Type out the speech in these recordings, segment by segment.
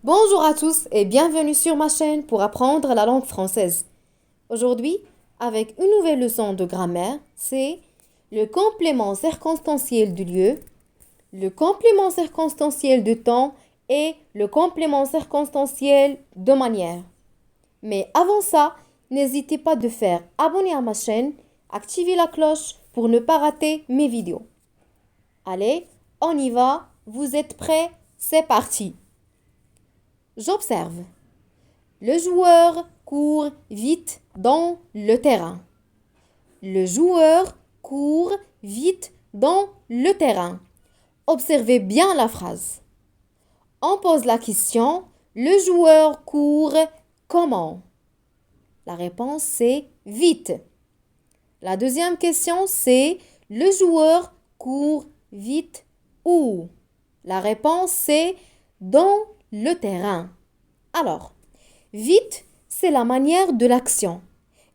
Bonjour à tous et bienvenue sur ma chaîne pour apprendre la langue française. Aujourd'hui, avec une nouvelle leçon de grammaire, c'est le complément circonstanciel du lieu, le complément circonstanciel de temps et le complément circonstanciel de manière. Mais avant ça, n'hésitez pas de faire abonner à ma chaîne, activer la cloche pour ne pas rater mes vidéos. Allez, on y va, vous êtes prêts? C'est parti! J'observe. Le joueur court vite dans le terrain. Le joueur court vite dans le terrain. Observez bien la phrase. On pose la question, le joueur court comment? La réponse c'est vite. La deuxième question c'est le joueur court vite où? La réponse c'est dans le terrain. Alors, vite, c'est la manière de l'action.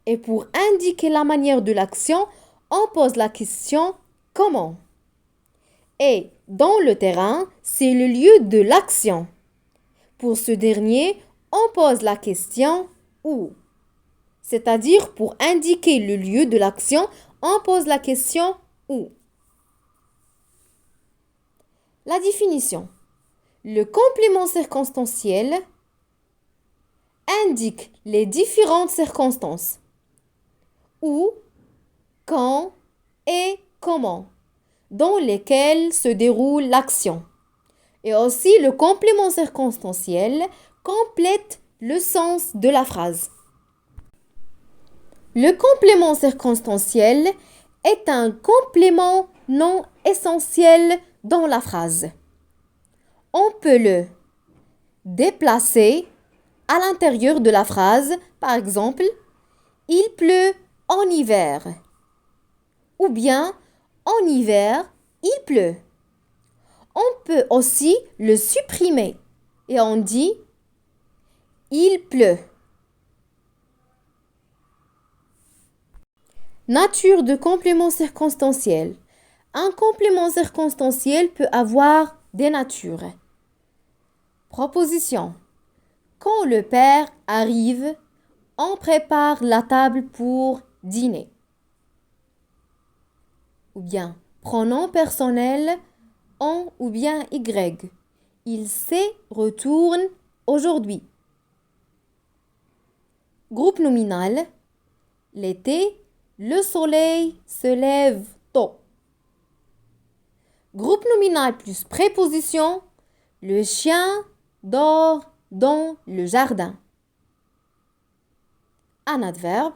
Et pour indiquer la manière de l'action, on pose la question comment? Et dans le terrain, c'est le lieu de l'action. Pour ce dernier, on pose la question où? C'est-à-dire pour indiquer le lieu de l'action, on pose la question où? La définition. Le complément circonstanciel indique les différentes circonstances. Où, quand et comment dans lesquelles se déroule l'action. Et aussi le complément circonstanciel complète le sens de la phrase. Le complément circonstanciel est un complément non essentiel dans la phrase. On peut le déplacer à l'intérieur de la phrase, par exemple, il pleut en hiver. Ou bien, en hiver, il pleut. On peut aussi le supprimer et on dit il pleut. Nature de complément circonstanciel. Un complément circonstanciel peut avoir des natures. Proposition. Quand le père arrive, on prépare la table pour dîner. Ou bien, pronom personnel on ou bien y. Il se retourne aujourd'hui. Groupe nominal. L'été, le soleil se lève tôt. Groupe nominal plus préposition. Le chien dort dans le jardin. Un adverbe.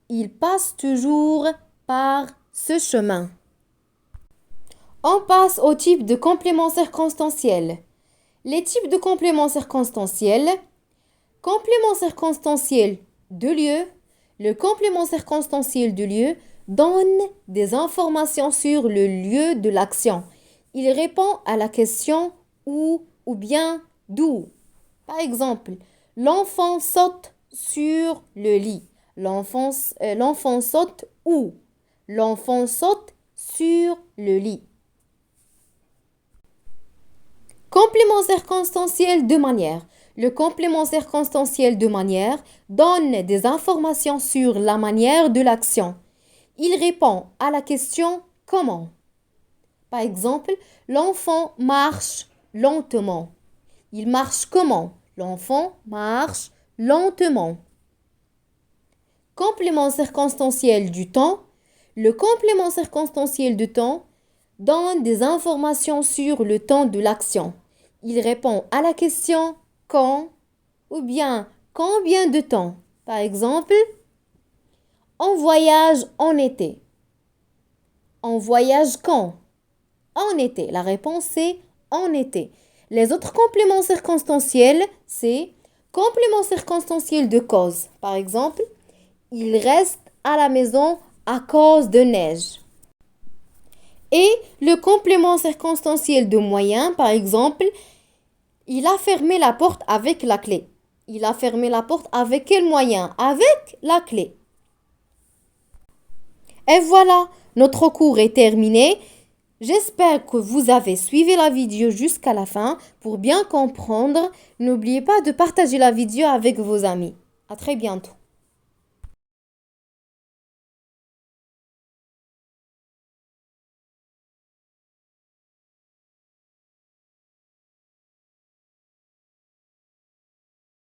Il passe toujours par ce chemin. On passe au type de complément circonstanciel. Les types de compléments circonstanciels. Complément circonstanciel de lieu. Le complément circonstanciel de lieu donne des informations sur le lieu de l'action. Il répond à la question où ou bien d'où. Par exemple, l'enfant saute sur le lit. L'enfant saute où? L'enfant saute sur le lit. Complément circonstanciel de manière. Le complément circonstanciel de manière donne des informations sur la manière de l'action. Il répond à la question comment. Par exemple, l'enfant marche lentement. Il marche comment? L'enfant marche lentement. Complément circonstanciel du temps. Le complément circonstanciel du temps donne des informations sur le temps de l'action. Il répond à la question quand ou bien combien de temps. Par exemple, on voyage en été. On voyage quand? En été. La réponse c'est en été. Les autres compléments circonstanciels, c'est complément circonstanciel de cause. Par exemple, il reste à la maison à cause de neige. Et le complément circonstanciel de moyen, par exemple, il a fermé la porte avec la clé. Il a fermé la porte avec quel moyen? Avec la clé. Et voilà, notre cours est terminé. J'espère que vous avez suivi la vidéo jusqu'à la fin pour bien comprendre. N'oubliez pas de partager la vidéo avec vos amis. À très bientôt.